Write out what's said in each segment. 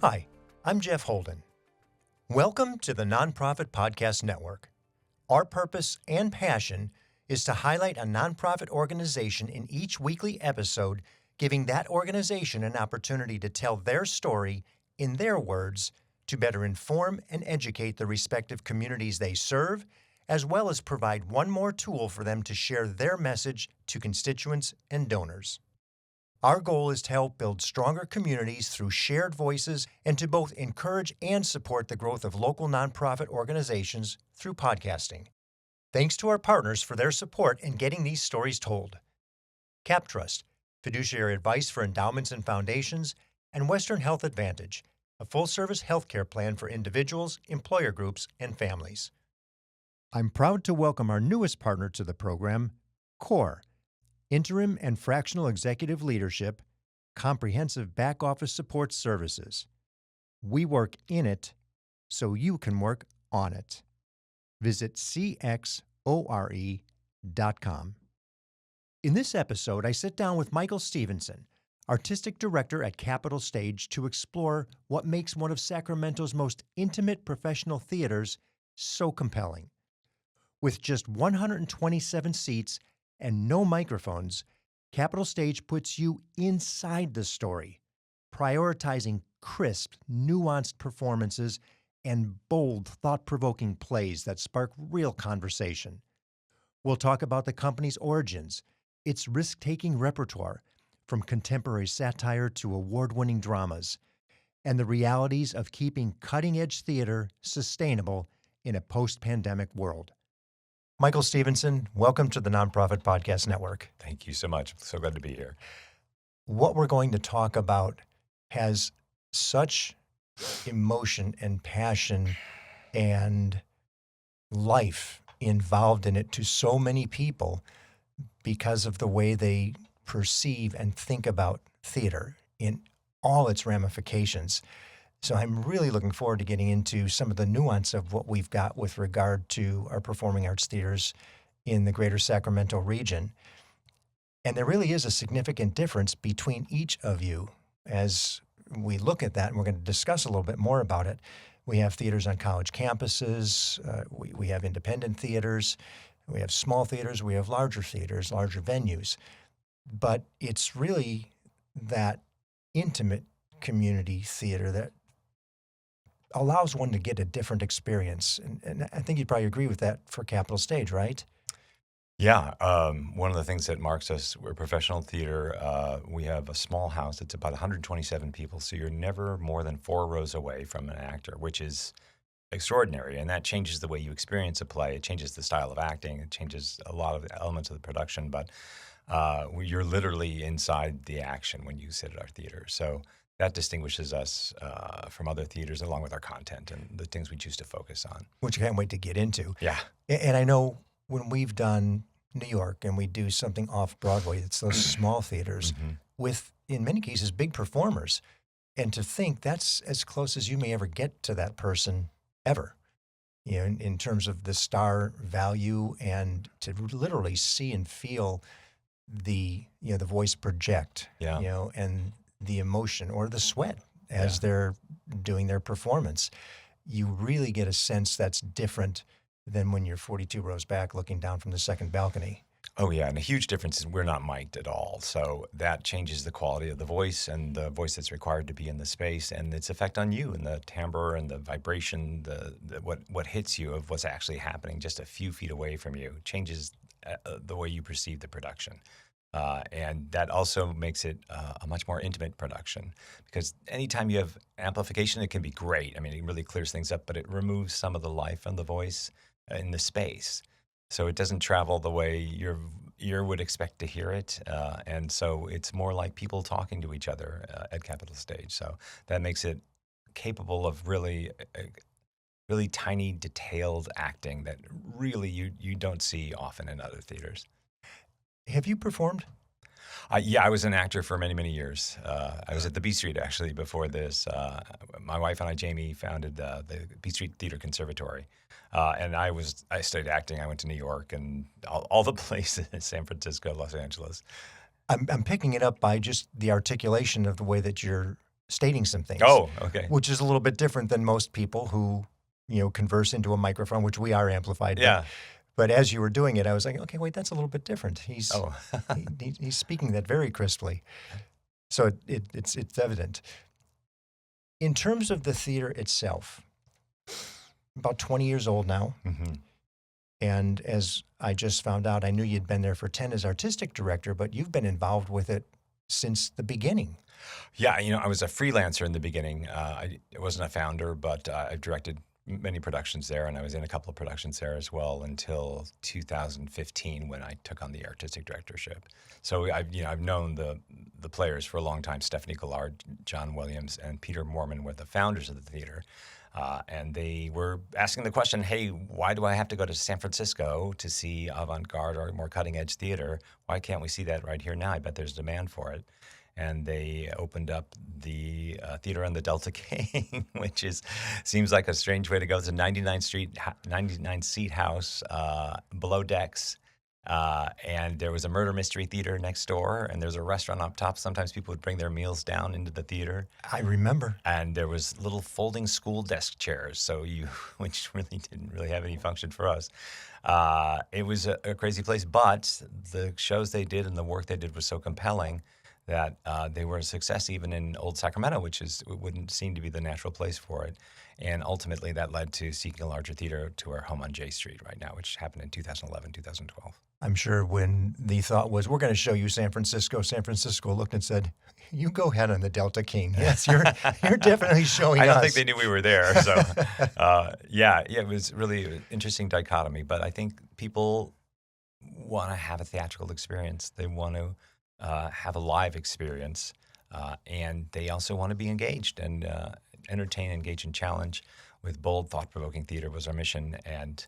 Hi, I'm Jeff Holden. Welcome to the Nonprofit Podcast Network. Our purpose and passion is to highlight a nonprofit organization in each weekly episode, giving that organization an opportunity to tell their story in their words to better inform and educate the respective communities they serve, as well as provide one more tool for them to share their message to constituents and donors. Our goal is to help build stronger communities through shared voices and to both encourage and support the growth of local nonprofit organizations through podcasting. Thanks to our partners for their support in getting these stories told. CapTrust, fiduciary advice for endowments and foundations, and Western Health Advantage, a full-service healthcare plan for individuals, employer groups, and families. I'm proud to welcome our newest partner to the program, CORE, Interim and Fractional Executive Leadership, Comprehensive Back Office Support Services. We work in it so you can work on it. Visit cxore.com. In this episode, I sit down with Michael Stevenson, Artistic Director at Capitol Stage, to explore what makes one of Sacramento's most intimate professional theaters so compelling. With just 127 seats and no microphones, Capitol Stage puts you inside the story, prioritizing crisp, nuanced performances and bold, thought-provoking plays that spark real conversation. We'll talk about the company's origins, its risk-taking repertoire, from contemporary satire to award-winning dramas, and the realities of keeping cutting-edge theater sustainable in a post-pandemic world. Michael Stevenson, welcome to the Nonprofit Podcast Network. Thank you so much. I'm so glad to be here. What we're going to talk about has such emotion and passion and life involved in it to so many people because of the way they perceive and think about theater in all its ramifications. So I'm really looking forward to getting into some of the nuance of what we've got with regard to our performing arts theaters in the greater Sacramento region. And there really is a significant difference between each of you as we look at that, and we're going to discuss a little bit more about it. We have theaters on college campuses, we have independent theaters, we have small theaters, we have larger theaters, larger venues. But it's really that intimate community theater that allows one to get a different experience. And I think you'd probably agree with that for Capitol Stage, right? Yeah. One of the things that marks us, we're professional theater. We have a small house. It's about 127 people. So you're never more than 4 rows away from an actor, which is extraordinary. And that changes the way you experience a play. It changes the style of acting. It changes a lot of the elements of the production. But you're literally inside the action when you sit at our theater. So that distinguishes us from other theaters, along with our content and the things we choose to focus on. Which I can't wait to get into. Yeah. And I know when we've done New York and we do something off Broadway, it's those small theaters with, in many cases, big performers. And to think that's as close as you may ever get to that person ever, you know, in terms of the star value, and to literally see and feel the voice project, and the emotion or the sweat as they're doing their performance. You really get a sense that's different than when you're 42 rows back looking down from the second balcony. Oh, yeah. And a huge difference is we're not mic'd at all. So that changes the quality of the voice and the voice that's required to be in the space and its effect on you and the timbre and the vibration, what hits you of what's actually happening just a few feet away from you changes the way you perceive the production. And that also makes it a much more intimate production, because anytime you have amplification, it can be great. I mean, it really clears things up, but it removes some of the life and the voice in the space. So it doesn't travel the way your ear would expect to hear it. And so it's more like people talking to each other at Capitol Stage. So that makes it capable of really tiny, detailed acting that really you don't see often in other theaters. Have you performed? Yeah, I was an actor for many, many years. I was at the B Street, actually, before this. My wife and I, Jamie, founded the B Street Theater Conservatory. And I studied acting. I went to New York and all the places, San Francisco, Los Angeles. I'm picking it up by just the articulation of the way that you're stating some things. Oh, okay. Which is a little bit different than most people who, converse into a microphone, which we are amplified. Yeah. But as you were doing it, I was like, okay, wait, that's a little bit different. He's he's speaking that very crisply. So it's evident. In terms of the theater itself, about 20 years old now. Mm-hmm. And as I just found out, I knew you'd been there for 10 as artistic director, but you've been involved with it since the beginning. Yeah, I was a freelancer in the beginning. I wasn't a founder, but I directed many productions there, and I was in a couple of productions there as well until 2015 when I took on the artistic directorship. So I've known the players for a long time. Stephanie Gillard, John Williams, and Peter Moorman were the founders of the theater. And they were asking the question, hey, why do I have to go to San Francisco to see avant-garde or more cutting-edge theater? Why can't we see that right here now? I bet there's demand for it. And they opened up the theater on the Delta King, which seems like a strange way to go. It's a 99-seat house, below decks. And there was a murder mystery theater next door, and there's a restaurant up top. Sometimes people would bring their meals down into the theater. I remember. And there was little folding school desk chairs, which really didn't really have any function for us. It was a crazy place, but the shows they did and the work they did was so compelling that they were a success even in old Sacramento, which wouldn't seem to be the natural place for it. And ultimately that led to seeking a larger theater to our home on J Street right now, which happened in 2011, 2012. I'm sure when the thought was, we're going to show you San Francisco looked and said, you go ahead on the Delta King. Yes, you're definitely showing us. I don't think they knew we were there. So, it was really an interesting dichotomy. But I think people want to have a theatrical experience. They want to have a live experience. And they also want to be engaged and entertain, engage, and challenge with bold, thought-provoking theater was our mission. And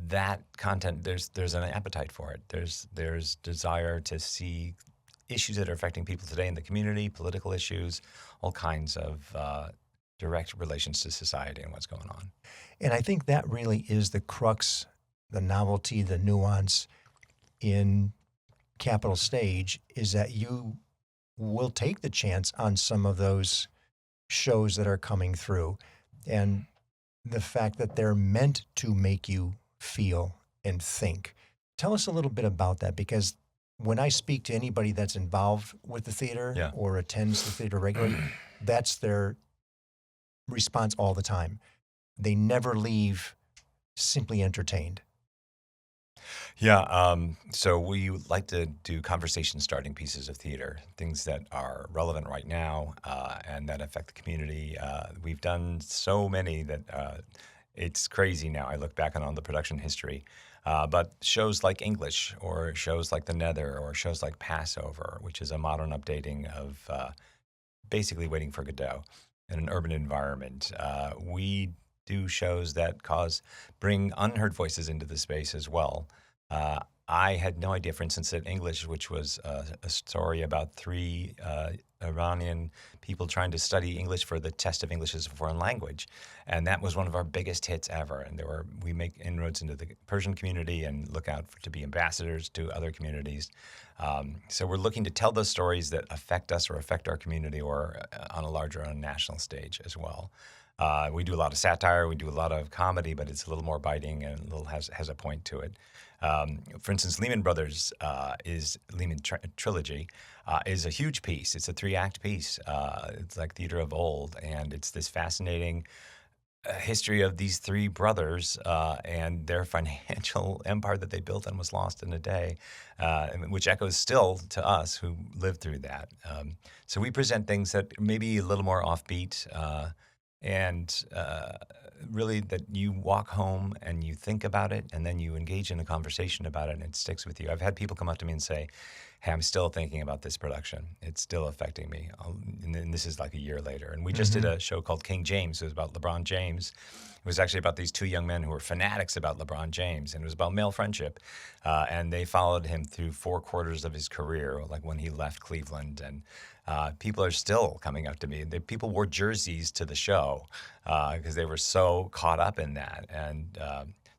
that content, there's an appetite for it. There's desire to see issues that are affecting people today in the community, political issues, all kinds of direct relations to society and what's going on. And I think that really is the crux, the novelty, the nuance in Capital Stage, is that you will take the chance on some of those shows that are coming through, and the fact that they're meant to make you feel and think. Tell us a little bit about that, because when I speak to anybody that's involved with the theater or attends the theater regularly, that's their response all the time. They never leave simply entertained. Yeah, so we like to do conversation-starting pieces of theater, things that are relevant right now and that affect the community. We've done so many that it's crazy now. I look back on all the production history. But shows like English, or shows like The Nether, or shows like Passover, which is a modern updating of basically Waiting for Godot in an urban environment. We do shows that bring unheard voices into the space as well. I had no idea, for instance, that English, which was a story about three Iranian people trying to study English for the test of English as a foreign language, and that was one of our biggest hits ever. And we make inroads into the Persian community and look out to be ambassadors to other communities. So we're looking to tell those stories that affect us or affect our community, or on a national stage as well. We do a lot of satire, we do a lot of comedy, but it's a little more biting and has a point to it. For instance, Lehman Brothers Lehman Trilogy is a huge piece. It's a 3-act piece. It's like theater of old, and it's this fascinating history of these three brothers and their financial empire that they built and was lost in a day, which echoes still to us who lived through that. So we present things that may be a little more offbeat, and really that you walk home and you think about it, and then you engage in a conversation about it, and it sticks with you. I've had people come up to me and say, hey, I'm still thinking about this production. It's still affecting me. And this is like a year later. And we just did a show called King James. It was about LeBron James. It was actually about these two young men who were fanatics about LeBron James, and it was about male friendship. And they followed him through 4 quarters of his career, like when he left Cleveland. And people are still coming up to me. People wore jerseys to the show because they were so caught up in that. And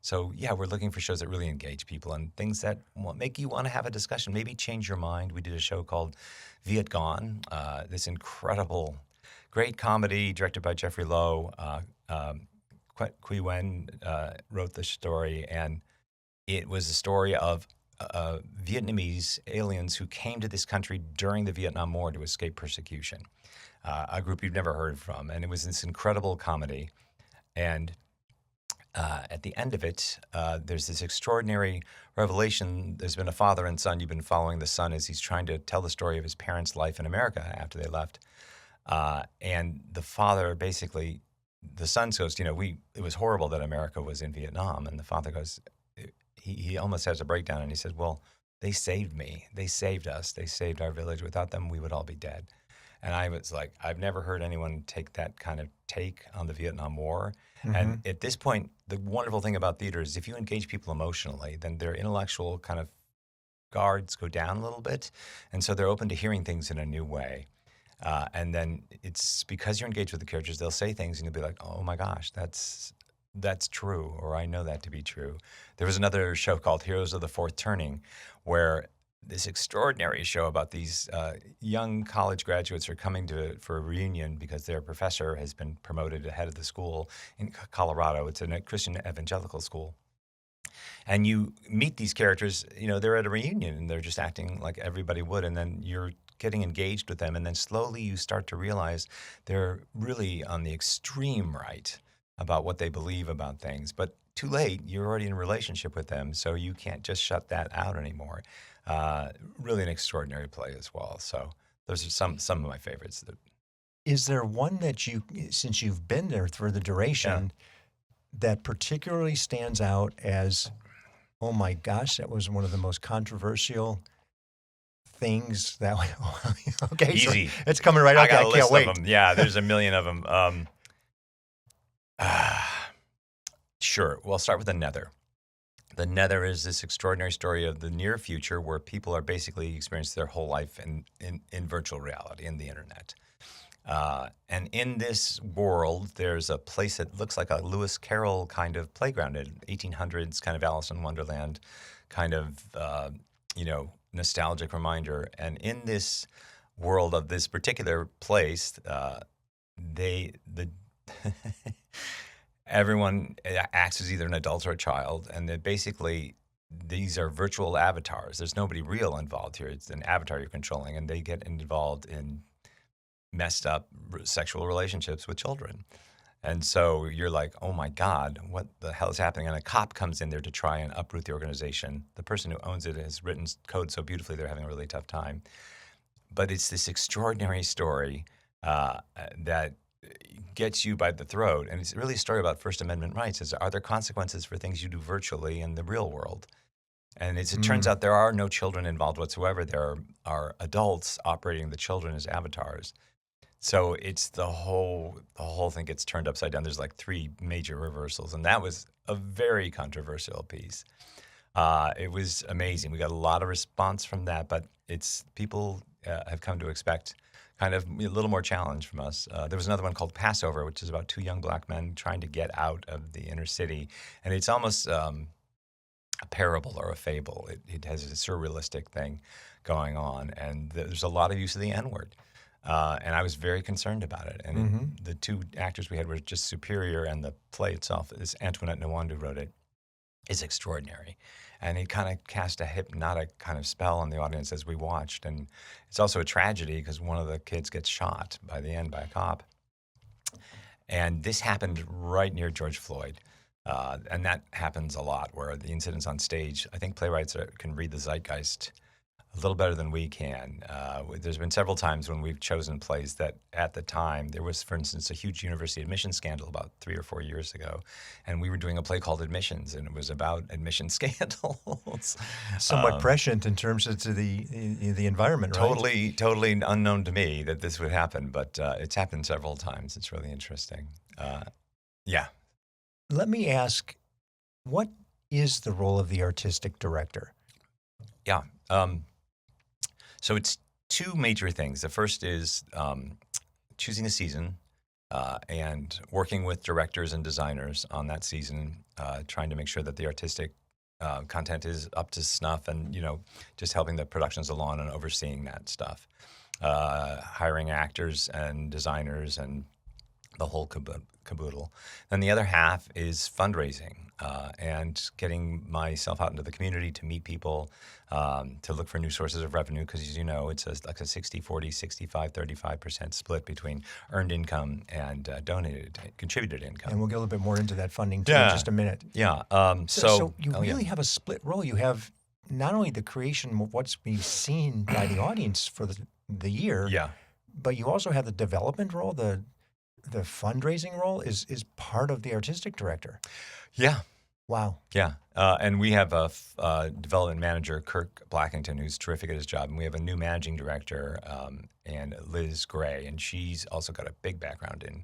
so, we're looking for shows that really engage people and things that make you want to have a discussion, maybe change your mind. We did a show called Viet Gone, this incredible great comedy directed by Jeffrey Lowe. Qui Wen wrote the story, and it was a story of Vietnamese aliens who came to this country during the Vietnam War to escape persecution, a group you've never heard from. And it was this incredible comedy. And at the end of it, there's this extraordinary revelation. There's been a father and son. You've been following the son as he's trying to tell the story of his parents' life in America after they left. And the father basically, the son goes, it was horrible that America was in Vietnam. And the father goes, he almost has a breakdown, and he says, well, they saved me. They saved us. They saved our village. Without them, we would all be dead. And I was like, I've never heard anyone take that kind of take on the Vietnam War. Mm-hmm. And at this point, the wonderful thing about theater is if you engage people emotionally, then their intellectual kind of guards go down a little bit. And so they're open to hearing things in a new way. And then it's because you're engaged with the characters, they'll say things and you'll be like, oh my gosh, that's true, or I know that to be true. There was another show called Heroes of the Fourth Turning, where this extraordinary show about these young college graduates are coming for a reunion because their professor has been promoted to head of the school in Colorado. It's a Christian evangelical school. And you meet these characters, they're at a reunion and they're just acting like everybody would, and then you're getting engaged with them, and then slowly you start to realize they're really on the extreme right about what they believe about things. But too late, you're already in a relationship with them, so you can't just shut that out anymore. Really an extraordinary play as well. So those are some of my favorites. Is there one that since you've been there for the duration, that particularly stands out as, oh my gosh, that was one of the most controversial things that okay, easy. So it's coming right up. I can't wait. Of them. Yeah, there's a million of them. Sure. Well, I'll start with The Nether. The Nether is this extraordinary story of the near future where people are basically experiencing their whole life in virtual reality, in the internet. And in this world, there's a place that looks like a Lewis Carroll kind of playground, in 1800s kind of Alice in Wonderland kind of, nostalgic reminder. And in this world of this particular place, everyone acts as either an adult or a child, and these are virtual avatars. There's nobody real involved here. It's an avatar you're controlling, and they get involved in messed up sexual relationships with children. And so you're like, oh my God, what the hell is happening? And a cop comes in there to try and uproot the organization. The person who owns it has written code so beautifully they're having a really tough time. But it's this extraordinary story that gets you by the throat. And it's really a story about First Amendment rights. Are there consequences for things you do virtually in the real world? And it turns out there are no children involved whatsoever. There are adults operating the children as avatars. So it's the whole thing gets turned upside down. There's like 3 major reversals, and that was a very controversial piece. It was amazing. We got a lot of response from that, but people have come to expect kind of a little more challenge from us. There was another one called Passover, which is about 2 young black men trying to get out of the inner city, and it's almost a parable or a fable. It has a surrealistic thing going on, and there's a lot of use of the N-word. And I was very concerned about it. And the 2 actors we had were just superior, and the play itself, is Antoinette Nwandu wrote it, is extraordinary. And it kind of cast a hypnotic kind of spell on the audience as we watched. And it's also a tragedy because one of the kids gets shot by the end by a cop. And this happened right near George Floyd. And that happens a lot, where the incidents on stage, I think playwrights can read the zeitgeist a little better than we can. There's been several times when we've chosen plays that at the time, there was, for instance, a huge university admissions scandal about 3 or 4 years ago, and we were doing a play called Admissions, and it was about admission scandals. Somewhat prescient in terms of the environment, right? Totally unknown to me that this would happen, but it's happened several times. It's really interesting. Yeah. Let me ask, what is the role of the artistic director? Yeah. So it's 2 major things. The first is choosing a season and working with directors and designers on that season, trying to make sure that the artistic content is up to snuff, and just helping the productions along and overseeing that stuff. hiring actors and designers and the whole caboodle. Then the other half is fundraising and getting myself out into the community to meet people, to look for new sources of revenue, because as you know, it's like a 60-40, 65-35% split between earned income and contributed income. And we'll get a little bit more into that funding too in just a minute. Yeah. So you really have a split role. You have not only the creation of what's being seen by the audience for the year, but you also have the development role, the fundraising role is part of the artistic director. Yeah. Wow. Yeah. And we have a development manager, Kirk Blackington, who's terrific at his job. And we have a new managing director, and Liz Gray, and she's also got a big background in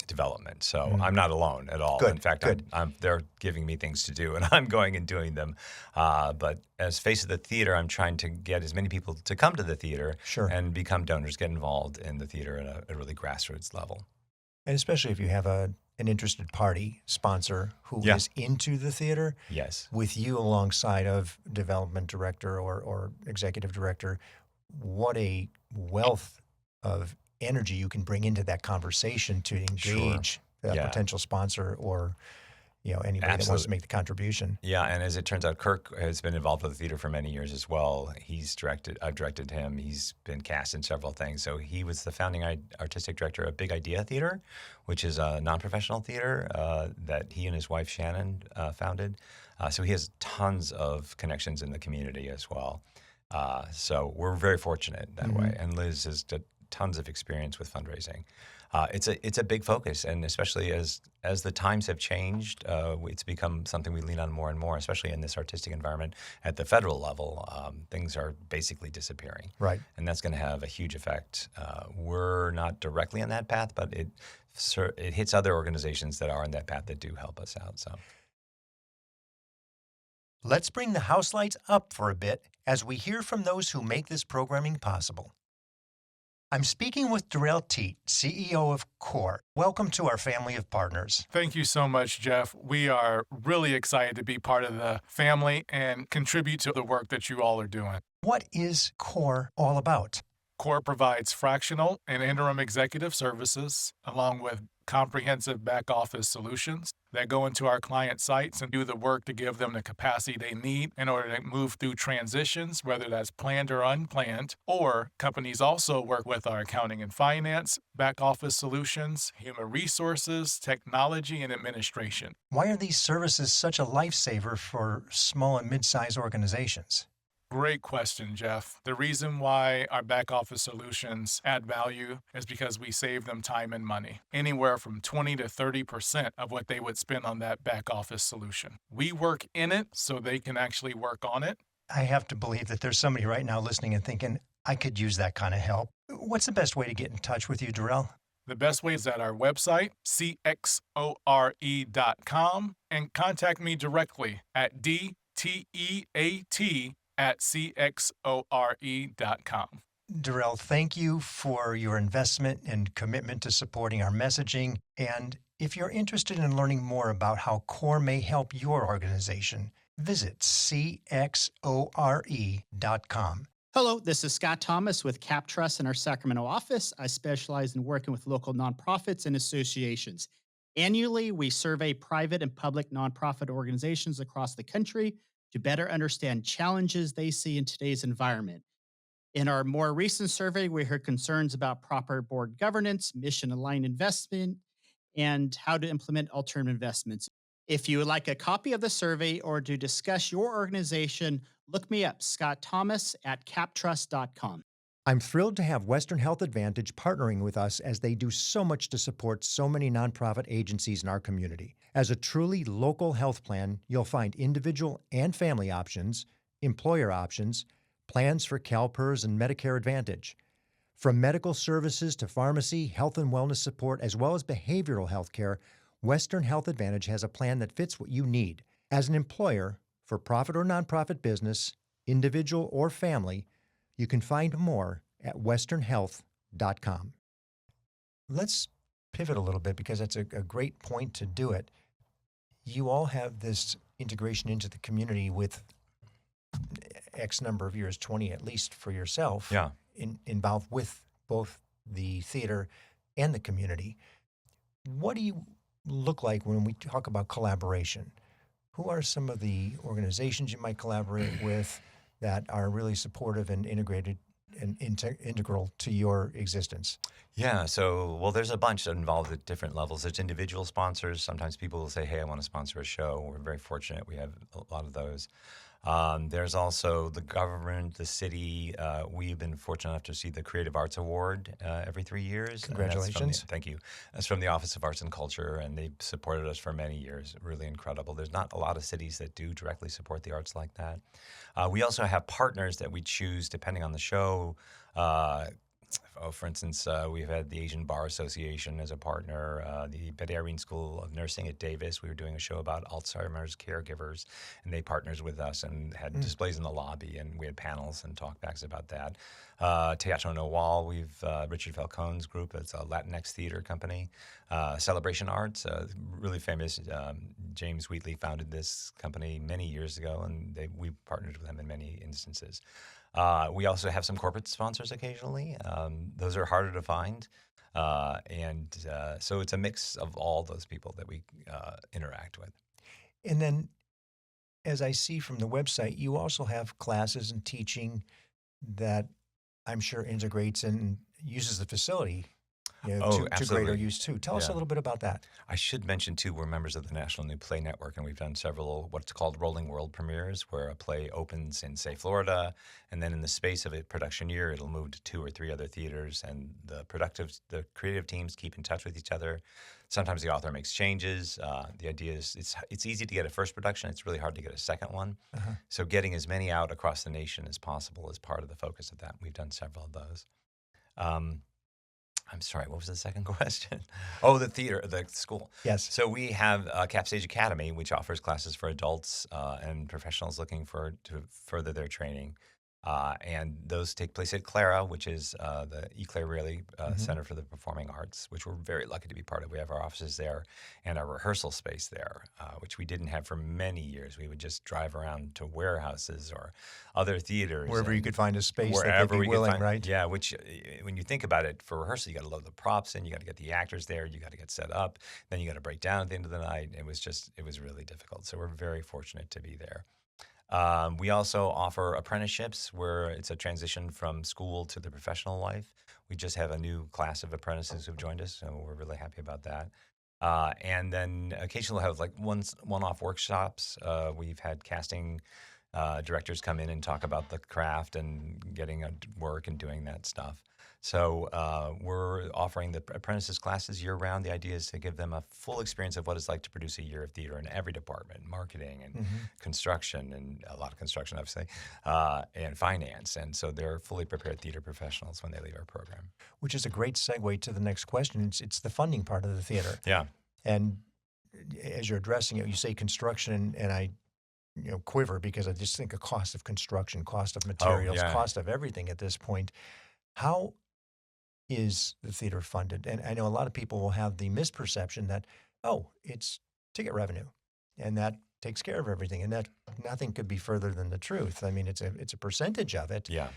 development. So I'm not alone at all. Good. In fact, they're giving me things to do, and I'm going and doing them. But as face of the theater, I'm trying to get as many people to come to the theater and become donors, get involved in the theater at a really grassroots level. And especially if you have an interested party sponsor who is into the theater, with you alongside of development director or executive director, what a wealth of energy you can bring into that conversation to engage that potential sponsor or anybody that wants to make the contribution. Yeah, and as it turns out, Kirk has been involved with the theater for many years as well. I've directed him. He's been cast in several things. So he was the founding artistic director of Big Idea Theater, which is a non-professional theater that he and his wife Shannon founded. So he has tons of connections in the community as well. So we're very fortunate that way. And Liz has tons of experience with fundraising. It's a big focus, and especially as the times have changed, it's become something we lean on more and more, especially in this artistic environment at the federal level. Things are basically disappearing. Right. And that's going to have a huge effect. We're not directly on that path, but it hits other organizations that are on that path that do help us out. So let's bring the house lights up for a bit as we hear from those who make this programming possible. I'm speaking with Darrell Teat, CEO of CORE. Welcome to our family of partners. Thank you so much, Jeff. We are really excited to be part of the family and contribute to the work that you all are doing. What is CORE all about? CORE provides fractional and interim executive services, along with comprehensive back-office solutions that go into our client sites and do the work to give them the capacity they need in order to move through transitions, whether that's planned or unplanned. Or companies also work with our accounting and finance, back-office solutions, human resources, technology, and administration. Why are these services such a lifesaver for small and mid-sized organizations? Great question, Jeff. The reason why our back office solutions add value is because we save them time and money, anywhere from 20 to 30% of what they would spend on that back office solution. We work in it so they can actually work on it. I have to believe that there's somebody right now listening and thinking, I could use that kind of help. What's the best way to get in touch with you, Darrell? The best way is at our website, cxore.com, and contact me directly at dteat@cxore.com. Darrell, thank you for your investment and commitment to supporting our messaging. And if you're interested in learning more about how CORE may help your organization, visit cxore.com. Hello, this is Scott Thomas with Cap Trust in our Sacramento office. I specialize in working with local nonprofits and associations. Annually, we survey private and public nonprofit organizations across the country to better understand challenges they see in today's environment. In our more recent survey, we heard concerns about proper board governance, mission-aligned investment, and how to implement alternative investments. If you would like a copy of the survey or to discuss your organization, look me up, Scott Thomas at captrust.com. I'm thrilled to have Western Health Advantage partnering with us as they do so much to support so many nonprofit agencies in our community. As a truly local health plan, you'll find individual and family options, employer options, plans for CalPERS and Medicare Advantage. From medical services to pharmacy, health and wellness support, as well as behavioral health care, Western Health Advantage has a plan that fits what you need. As an employer, for profit or nonprofit business, individual or family, you can find more at westernhealth.com. Let's pivot a little bit because that's a great point to do it. You all have this integration into the community with X number of years, 20 at least for yourself. Yeah. involved with both the theater and the community. What do you look like when we talk about collaboration? Who are some of the organizations you might collaborate with that are really supportive and integrated and integral to your existence? Yeah, so, well, there's a bunch involved at different levels. There's individual sponsors. Sometimes people will say, hey, I want to sponsor a show. We're very fortunate. We have a lot of those. There's also the government, the city. We've been fortunate enough to receive the Creative Arts Award every 3 years. And Congratulations. thank you. That's from the Office of Arts and Culture, and they've supported us for many years. Really incredible. There's not a lot of cities that do directly support the arts like that. We also have partners that we choose depending on the show. For instance, we've had the Asian Bar Association as a partner, the Betty Irene School of Nursing at Davis. We were doing a show about Alzheimer's caregivers, and they partners with us and had displays in the lobby, and we had panels and talkbacks about that. Teatro Noir, we've Richard Falcone's group. It's a Latinx theater company. Celebration Arts, really famous. James Wheatley founded this company many years ago, and we partnered with them in many instances. We also have some corporate sponsors occasionally. Those are harder to find. So it's a mix of all those people that we interact with. And then, as I see from the website, you also have classes and teaching that I'm sure integrates and uses the facility to greater use too. Tell us a little bit about that. I should mention too, we're members of the National New Play Network, and we've done several what's called rolling world premieres, where a play opens in, say, Florida, and then in the space of a production year, it'll move to 2 or 3 other theaters, and the creative teams keep in touch with each other. Sometimes the author makes changes. The idea is it's easy to get a first production. It's really hard to get a second one. So getting as many out across the nation as possible is part of the focus of that. We've done several of those. I'm sorry, what was the second question? Oh, the school. Yes. So we have Capstage Academy, which offers classes for adults and professionals looking to further their training. And those take place at Clara, which is the E. Claire Rayleigh Center for the Performing Arts, which we're very lucky to be part of. We have our offices there and our rehearsal space there, which we didn't have for many years. We would just drive around to warehouses or other theaters. Wherever you could find a space that Wherever they'd be we could willing, find, right? Yeah, which when you think about it, for rehearsal, you got to load the props in, you got to get the actors there, you got to get set up, then you got to break down at the end of the night. It was really difficult. So we're very fortunate to be there. We also offer apprenticeships where it's a transition from school to the professional life. We just have a new class of apprentices who've joined us, so we're really happy about that. And then occasionally we'll have like one-off workshops. We've had casting directors come in and talk about the craft and getting work and doing that stuff. So we're offering the apprentices classes year-round. The idea is to give them a full experience of what it's like to produce a year of theater in every department, marketing and construction, and a lot of construction, obviously, and finance. And so they're fully prepared theater professionals when they leave our program. Which is a great segue to the next question. It's the funding part of the theater. Yeah. And as you're addressing it, you say construction, and I quiver because I just think of cost of construction, cost of materials, cost of everything at this point. How is the theater funded? And I know a lot of people will have the misperception that, it's ticket revenue, and that takes care of everything, and that nothing could be further than the truth. I mean, it's a percentage of it. Yeah.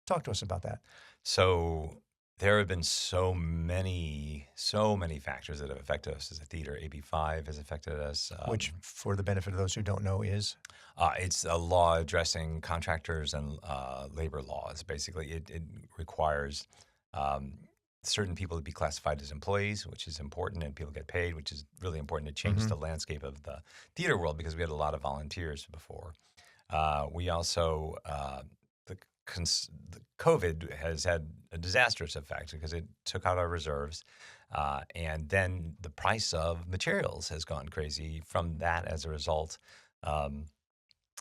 Talk to us about that. So there have been so many factors that have affected us as a theater. AB5 has affected us. Which, for the benefit of those who don't know, is? It's a law addressing contractors and labor laws. Basically, it requires certain people to be classified as employees, which is important, and people get paid, which is really important. It changes the landscape of the theater world because we had a lot of volunteers before. We also, the COVID has had a disastrous effect because it took out our reserves. And then the price of materials has gone crazy from that as a result.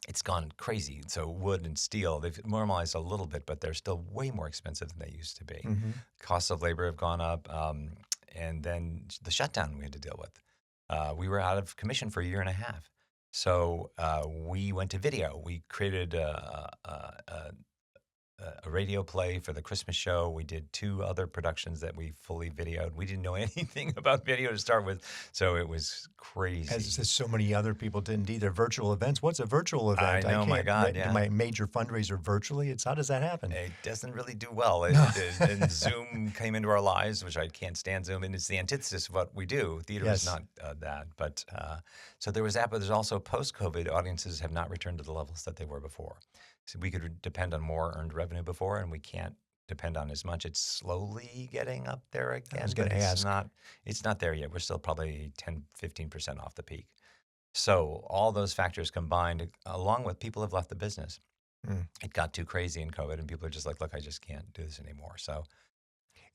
It's gone crazy. So wood and steel, they've normalized a little bit, but they're still way more expensive than they used to be. Costs of labor have gone up. And then the shutdown we had to deal with. We were out of commission for a year and a half. So we went to video. We created a radio play for the Christmas show. We did 2 other productions that we fully videoed. We didn't know anything about video to start with, so it was crazy. As so many other people didn't either. Virtual events. What's a virtual event? I know, my God, do yeah. my major fundraiser virtually. How does that happen? It doesn't really do well. And Zoom came into our lives, which I can't stand Zoom, and it's the antithesis of what we do. Theater Yes. is not that. But so there was that, but there's also post-COVID, audiences have not returned to the levels that they were before. So we could depend on more earned revenue before, and we can't depend on as much. It's slowly getting up there again. I was going to ask. It's not there yet. We're still probably 10, 15% off the peak. So all those factors combined, along with people have left the business. It got too crazy in COVID, and people are just like, look, I just can't do this anymore. So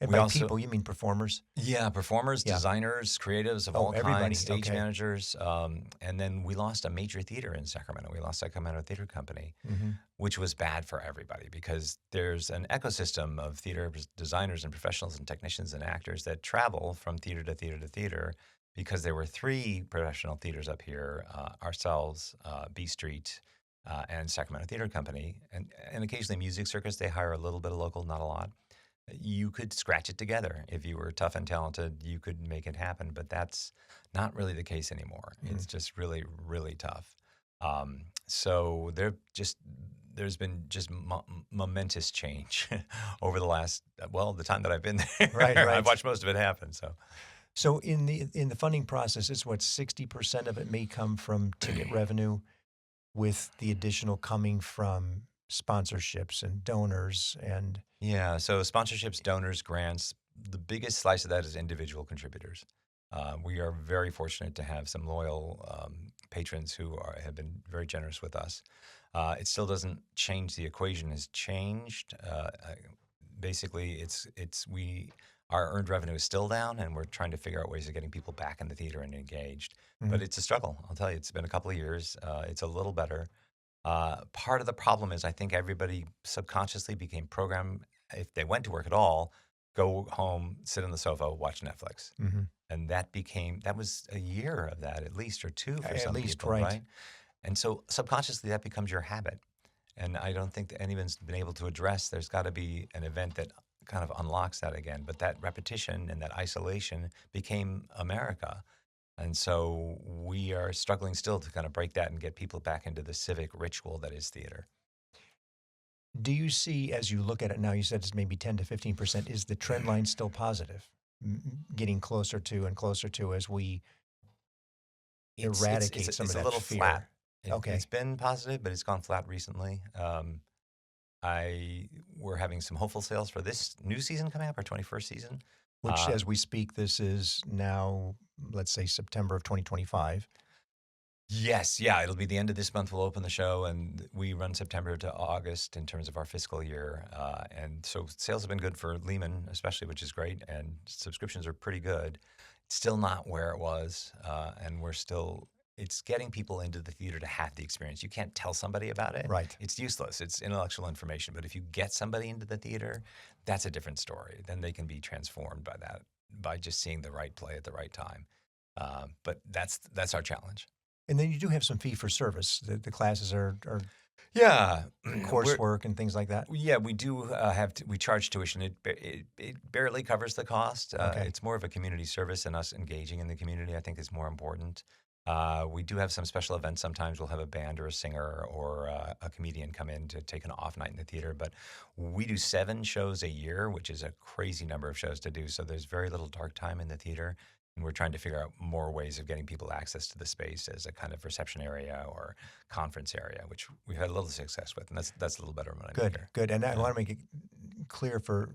And we by also- people, you mean performers? yeah, performers, Yeah. designers, creatives of Oh, all everybody. kinds, stage Okay. managers. And then we lost a major theater in Sacramento. We lost Sacramento Theater Company, which was bad for everybody because there's an ecosystem of theater designers and professionals and technicians and actors that travel from theater to theater to theater because there were 3 professional theaters up here, ourselves, B Street, and Sacramento Theater Company. And occasionally Music Circus, they hire a little bit of local, not a lot. You could scratch it together. If you were tough and talented, you could make it happen. But that's not really the case anymore. It's just really, really tough. So there's been just momentous change over the last, the time that I've been there. Right. I've watched most of it happen. So in the funding process, it's what 60% of it may come from ticket revenue, with the additional coming from sponsorships and donors and Yeah, so sponsorships, donors, grants, the biggest slice of that is individual contributors. We are very fortunate to have some loyal patrons who have been very generous with us. It still doesn't change. The equation has changed. Basically, our earned revenue is still down, and we're trying to figure out ways of getting people back in the theater and engaged. But it's a struggle. I'll tell you, it's been a couple of years. It's a little better. Part of the problem is I think everybody subconsciously became programmed, if they went to work at all, go home, sit on the sofa, watch Netflix. And that was a year of that at least, or 2 for some people, right? And so subconsciously that becomes your habit. And I don't think that anyone's been able to address, there's got to be an event that kind of unlocks that again. But that repetition and that isolation became America. And so we are struggling still to kind of break that and get people back into the civic ritual that is theater. Do you see, as you look at it now, you said it's maybe 10 to 15%, is the trend line still positive? Getting closer to and closer to as we eradicate some of that a little fear. flat. Okay. It's been positive, but it's gone flat recently. We're having some hopeful sales for this new season coming up, our 21st season. Which, as we speak, this is now, let's say, September of 2025. Yes, yeah, it'll be the end of this month. We'll open the show, and we run September to August in terms of our fiscal year. And so sales have been good for Lehman, especially, which is great, and subscriptions are pretty good. It's still not where it was, and it's getting people into the theater to have the experience. You can't tell somebody about it. Right. It's useless. It's intellectual information. But if you get somebody into the theater, that's a different story. Then they can be transformed by that, by just seeing the right play at the right time. But that's our challenge. And then you do have some fee for service. The classes are Yeah, coursework and things like that. Yeah, we do we charge tuition. It barely covers the cost. Okay. It's more of a community service, and us engaging in the community, I think, is more important. We do have some special events. Sometimes we'll have a band or a singer or a comedian come in to take an off night in the theater. But we do 7 shows a year, which is a crazy number of shows to do. So there's very little dark time in the theater. And we're trying to figure out more ways of getting people access to the space as a kind of reception area or conference area, which we've had a little success with. And that's a little better when I'm here. Good. And I want to make it clear for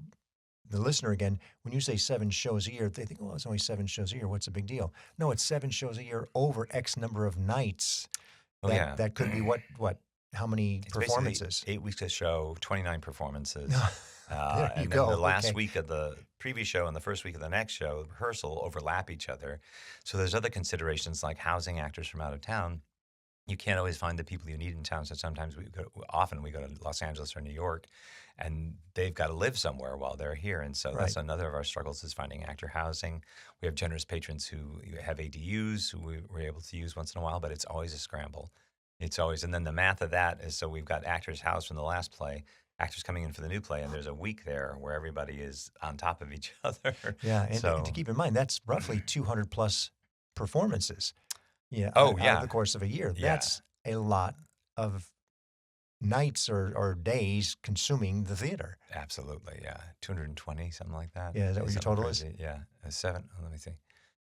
the listener again, when you say 7 shows a year, they think, well, it's only 7 shows a year. What's the big deal? No, it's 7 shows a year over X number of nights. That could be what? How many It's performances? 8 weeks of show, 29 performances. There you and go. then the last Okay. week of the previous show and the first week of the next show, rehearsal, overlap each other. So there's other considerations like housing actors from out of town. You can't always find the people you need in town. So sometimes often we go to Los Angeles or New York, and they've got to live somewhere while they're here. And so that's another of our struggles, is finding actor housing. We have generous patrons who have ADUs who we're able to use once in a while, but it's always a scramble. It's always, and then the math of that is, so we've got actors housed from the last play. actors coming in for the new play, and there's a week there where everybody is on top of each other. Yeah, and So, to keep in mind, that's roughly 200 plus performances. Yeah, oh out of yeah, the course of a year. yeah, That's a lot of nights or days consuming the theater. absolutely, yeah, 220, something like that. Yeah, is that what your Something total is? crazy. Yeah, seven. Let me see,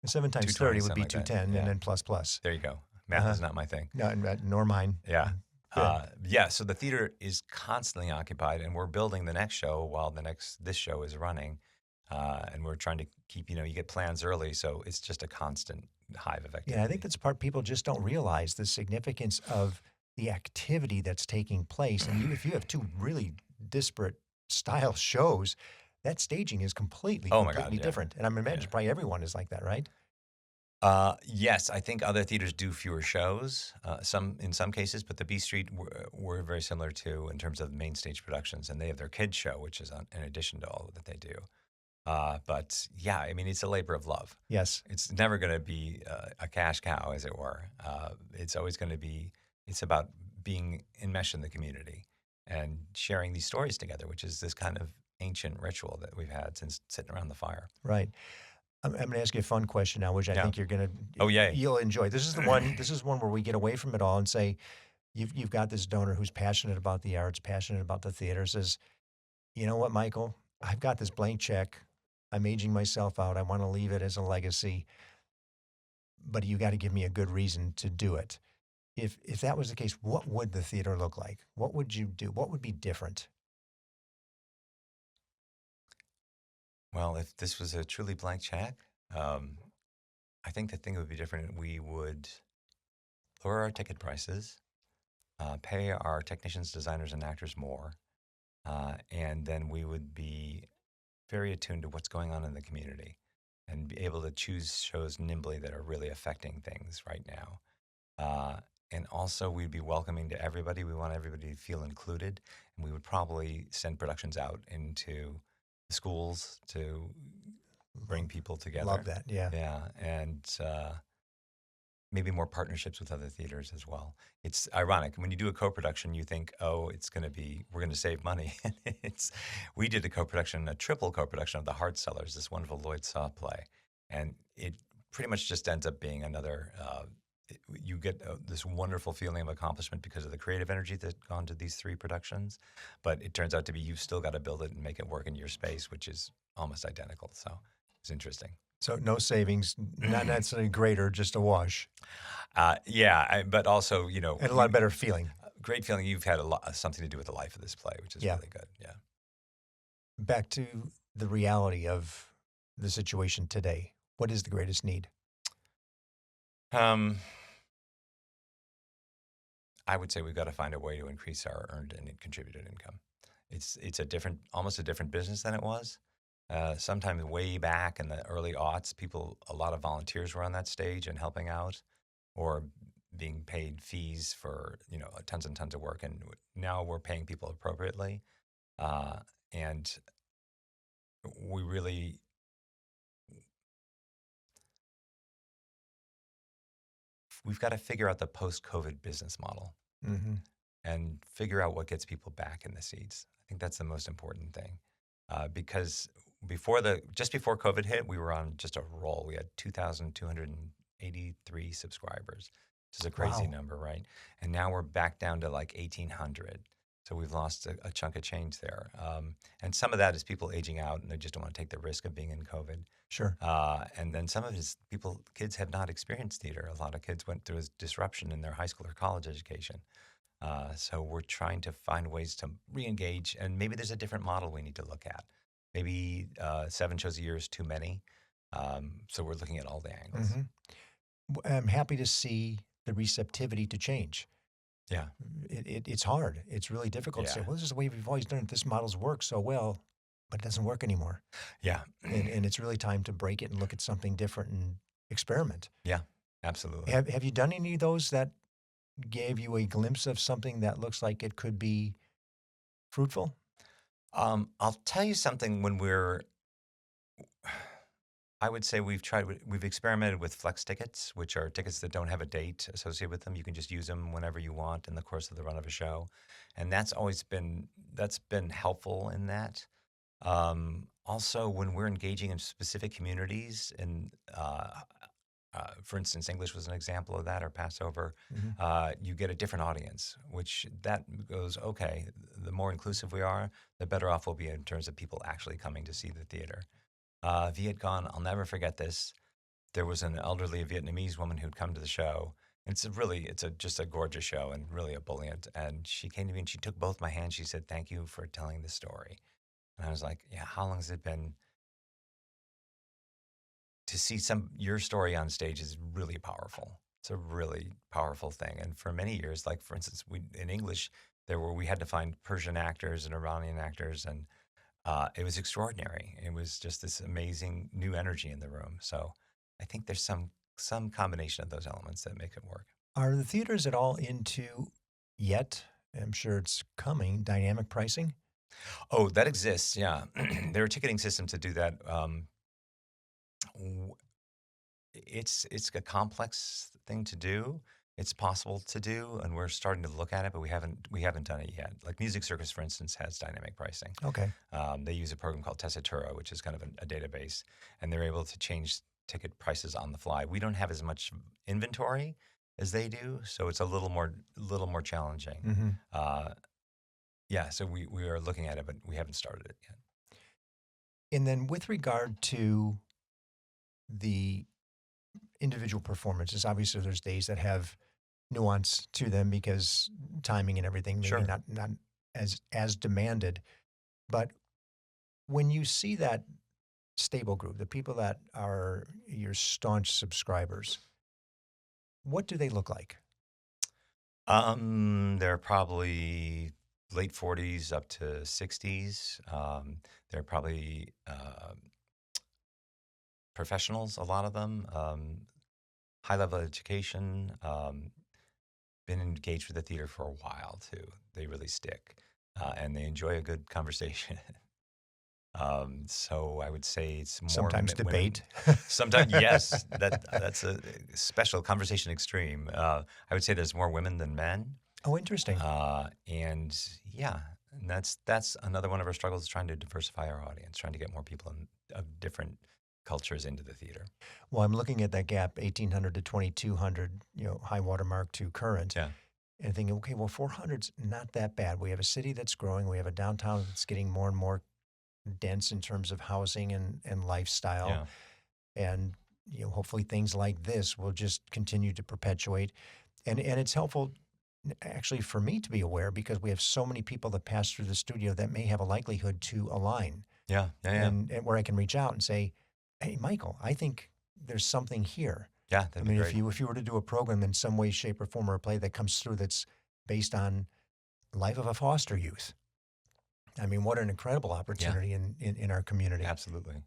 7 times 220, 30 would something be like that. 210, and Yeah, then plus plus. there you go. Math Uh-huh. is not my thing. No, nor mine. Yeah. Good. Yeah, so the theater is constantly occupied, and we're building the next show while this show is running, and we're trying to keep. You get plans early, so it's just a constant hive of activity. Yeah, I think that's the part people just don't realize, the significance of the activity that's taking place. And if you have two really disparate style shows, that staging is completely, Oh my God, completely yeah. different. And I'm imagining probably everyone is like that, right? Yes, I think other theaters do fewer shows, in some cases, but the B Street we're very similar to in terms of main stage productions, and they have their kids show, which is in addition to all that they do. But yeah, I mean, it's a labor of love. Yes. It's never going to be a cash cow, as it were. It's always going to be. It's about being enmeshed in the community and sharing these stories together, which is this kind of ancient ritual that we've had since sitting around the fire. Right. I'm going to ask you a fun question now, which I Yeah. think you're going to, Oh, yay. you'll enjoy. This is the one. This is one where we get away from it all and say, you've got this donor who's passionate about the arts, passionate about the theater. Says, you know what, Michael, I've got this blank check. I'm aging myself out. I want to leave it as a legacy, but you got to give me a good reason to do it. If that was the case, what would the theater look like? What would you do? What would be different? Well, if this was a truly blank check, I think the thing would be different. We would lower our ticket prices, pay our technicians, designers, and actors more, and then we would be very attuned to what's going on in the community and be able to choose shows nimbly that are really affecting things right now. And also, we'd be welcoming to everybody. We want everybody to feel included, and we would probably send productions out into the schools to bring people together. Love that. Yeah. Yeah, and maybe more partnerships with other theaters as well. It's ironic when you do a co-production, you think, oh, we're going to save money. We did a triple co-production of The Heart Sellers, this wonderful Lloyd Saw play, and it pretty much just ends up being another. You get this wonderful feeling of accomplishment because of the creative energy that's gone to these three productions, but it turns out to be you've still got to build it and make it work in your space, which is almost identical. So it's interesting. So no savings, not necessarily greater, just a wash, But also, and a lot better feeling. Great feeling. You've had something to do with the life of this play, which is really good. Yeah. Back to the reality of the situation today. What is the greatest need? I would say we've got to find a way to increase our earned and contributed income. It's almost a different business than it was. Sometime way back in the early aughts, a lot of volunteers were on that stage and helping out, or being paid fees for tons and tons of work. And now we're paying people appropriately, and we've got to figure out the post-COVID business model. Mm-hmm. And figure out what gets people back in the seats. I think that's the most important thing, because just before COVID hit, we were on just a roll. We had 2,283 subscribers, which is a crazy number, right? And now we're back down to like 1,800. So we've lost a chunk of change there. And some of that is people aging out and they just don't want to take the risk of being in COVID. Sure. And then some of it is kids have not experienced theater. A lot of kids went through a disruption in their high school or college education. So we're trying to find ways to re-engage, and maybe there's a different model we need to look at. Maybe 7 shows a year is too many. So we're looking at all the angles. Mm-hmm. I'm happy to see the receptivity to change. Yeah. It's hard. It's really difficult to say, well, this is the way we've always done it. This model's worked so well, but it doesn't work anymore. Yeah. And it's really time to break it and look at something different and experiment. Yeah, absolutely. Have you done any of those that gave you a glimpse of something that looks like it could be fruitful? I'll tell you something. I would say we've experimented with flex tickets, which are tickets that don't have a date associated with them. You can just use them whenever you want in the course of the run of a show, and that's been helpful in that. Also, when we're engaging in specific communities, and for instance, English was an example of that, or Passover, you get a different audience, which that goes, okay, the more inclusive we are, the better off we'll be in terms of people actually coming to see the theater. Viet Con, I'll never forget this. There was an elderly Vietnamese woman who'd come to the show. Just a gorgeous show and really ebullient. And she came to me and she took both my hands. She said, "Thank you for telling the story." And I was like, "Yeah, how long has it been?" To see your story on stage is really powerful. It's a really powerful thing. And for many years, like for instance, in English, we had to find Persian actors and Iranian actors, and it was extraordinary. It was just this amazing new energy in the room. So I think there's some combination of those elements that make it work. Are the theaters at all into yet? I'm sure it's coming. Dynamic pricing. Oh, that exists. Yeah, there are ticketing systems to do that. It's a complex thing to do. It's possible to do, and we're starting to look at it, but we haven't done it yet. Like Music Circus, for instance, has dynamic pricing. Okay. They use a program called Tessitura, which is kind of a database, and they're able to change ticket prices on the fly. We don't have as much inventory as they do, so it's a little more challenging. Mm-hmm. Yeah, so we are looking at it, but we haven't started it yet. And then with regard to the individual performances, obviously there's days that have nuance to them because timing and everything maybe Sure. not as demanded. But when you see that stable group, the people that are your staunch subscribers, what do they look like? They're probably late 40s up to 60s. They're probably professionals, a lot of them, high level education, been engaged with the theater for a while too. They really stick, and they enjoy a good conversation. So I would say it's more Sometimes women. debate. Sometimes, yes, that's a special conversation extreme. I would say there's more women than men. Oh, interesting. And yeah, and that's another one of our struggles, trying to diversify our audience, trying to get more people of different cultures into the theater. Well, I'm looking at that gap, 1,800 to 2,200, high water mark to current. Yeah. And thinking, okay, well, 400's not that bad. We have a city that's growing. We have a downtown that's getting more and more dense in terms of housing and lifestyle. Yeah. And, hopefully things like this will just continue to perpetuate. And it's helpful actually for me to be aware because we have so many people that pass through the studio that may have a likelihood to align. Yeah. And where I can reach out and say, "Hey, Michael, I think there's something here." Yeah, that'd be great. If you were to do a program in some way, shape, or form, or a play that comes through that's based on life of a foster youth, what an incredible opportunity in our community. Absolutely.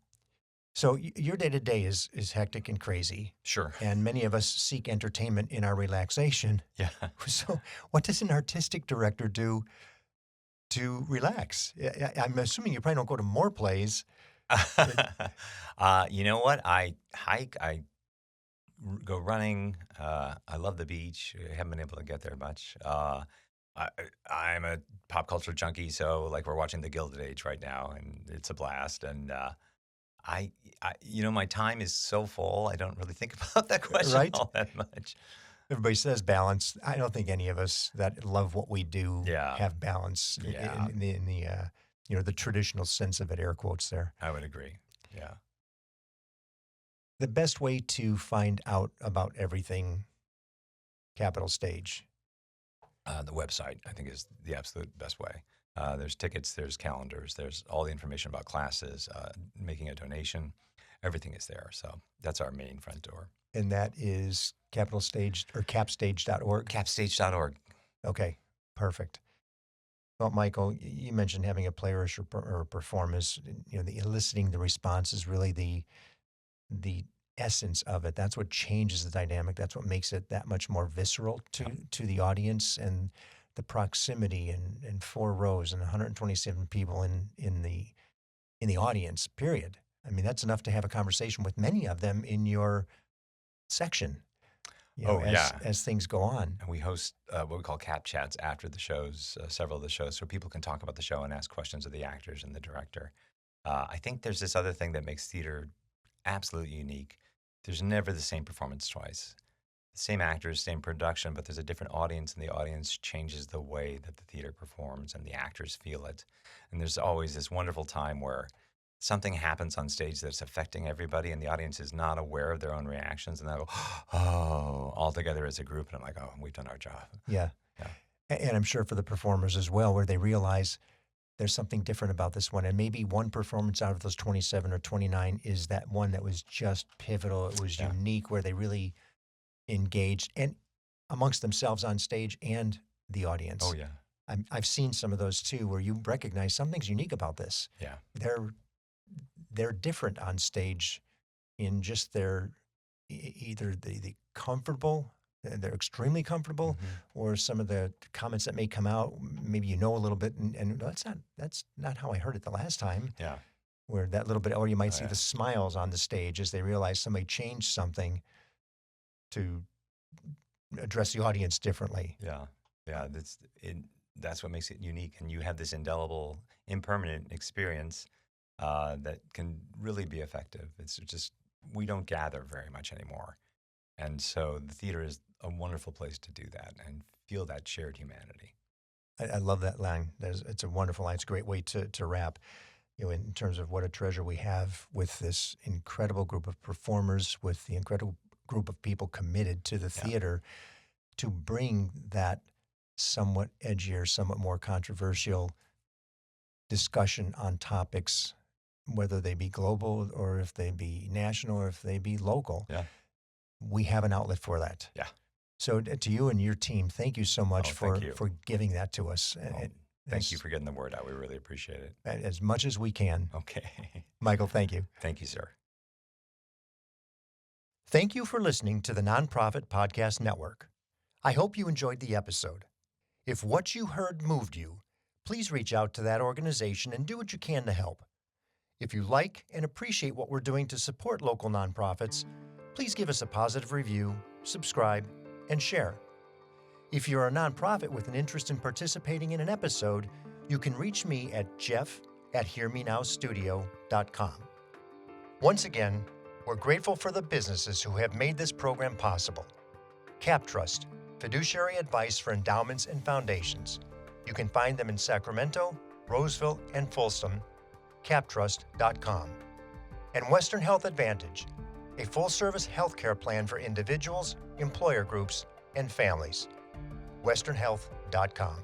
So your day-to-day is hectic and crazy. Sure. And many of us seek entertainment in our relaxation. Yeah. So what does an artistic director do to relax? I'm assuming you probably don't go to more plays. You know what? I hike. I go running. I love the beach. I haven't been able to get there much. I'm a pop culture junkie, so like we're watching The Gilded Age right now, and it's a blast. And my time is so full. I don't really think about that question Right? all that much. Everybody says balance. I don't think any of us that love what we do have balance in the traditional sense of it, air quotes there. I would agree. Yeah. The best way to find out about everything Capitol Stage? The website, I think, is the absolute best way. There's tickets, there's calendars, there's all the information about classes, making a donation. Everything is there. So that's our main front door. And that is Capitol Stage or capstage.org? Capstage.org. Okay, perfect. Well, Michael, you mentioned having a player or a performance. The eliciting the response is really the essence of it. That's what changes the dynamic. That's what makes it that much more visceral to the audience, and the proximity and 4 rows and 127 people in the audience, period. I mean, that's enough to have a conversation with many of them in your section. As things go on. And we host what we call cap chats after the shows, several of the shows, so people can talk about the show and ask questions of the actors and the director. I think there's this other thing that makes theater absolutely unique. There's never the same performance twice. The same actors, same production, but there's a different audience, and the audience changes the way that the theater performs, and the actors feel it. And there's always this wonderful time where something happens on stage that's affecting everybody, and the audience is not aware of their own reactions, and they'll go, oh, all together as a group. And I'm like, oh, we've done our job. Yeah. And I'm sure for the performers as well, where they realize there's something different about this one. And maybe one performance out of those 27 or 29 is that one that was just pivotal. It was unique, where they really engaged and amongst themselves on stage and the audience. Oh, yeah. I've seen some of those too, where you recognize something's unique about this. Yeah. They're different on stage in just their either the comfortable, they're extremely comfortable, or some of the comments that may come out, maybe you know a little bit, and that's not how I heard it the last time. Yeah. Where that little bit, or you might see the smiles on the stage as they realize somebody changed something to address the audience differently. Yeah. That's what makes it unique, and you have this indelible, impermanent experience that can really be effective. It's just, we don't gather very much anymore. And so the theater is a wonderful place to do that and feel that shared humanity. I love that line. It's a wonderful line. It's a great way to wrap, in terms of what a treasure we have with this incredible group of performers, with the incredible group of people committed to the theater to bring that somewhat edgier, somewhat more controversial discussion on topics, whether they be global or if they be national or if they be local. Yeah. We have an outlet for that. Yeah. So to you and your team, thank you so much for giving that to us. Thank you for getting the word out. We really appreciate it. As much as we can. Okay. Michael, thank you. Thank you, sir. Thank you for listening to the Nonprofit Podcast Network. I hope you enjoyed the episode. If what you heard moved you, please reach out to that organization and do what you can to help. If you like and appreciate what we're doing to support local nonprofits, please give us a positive review, subscribe, and share. If you're a nonprofit with an interest in participating in an episode, you can reach me at jeff@hearmenowstudio.com. Once again, we're grateful for the businesses who have made this program possible. CapTrust, fiduciary advice for endowments and foundations. You can find them in Sacramento, Roseville, and Folsom, captrust.com. And Western Health Advantage, a full-service healthcare plan for individuals, employer groups, and families, westernhealth.com.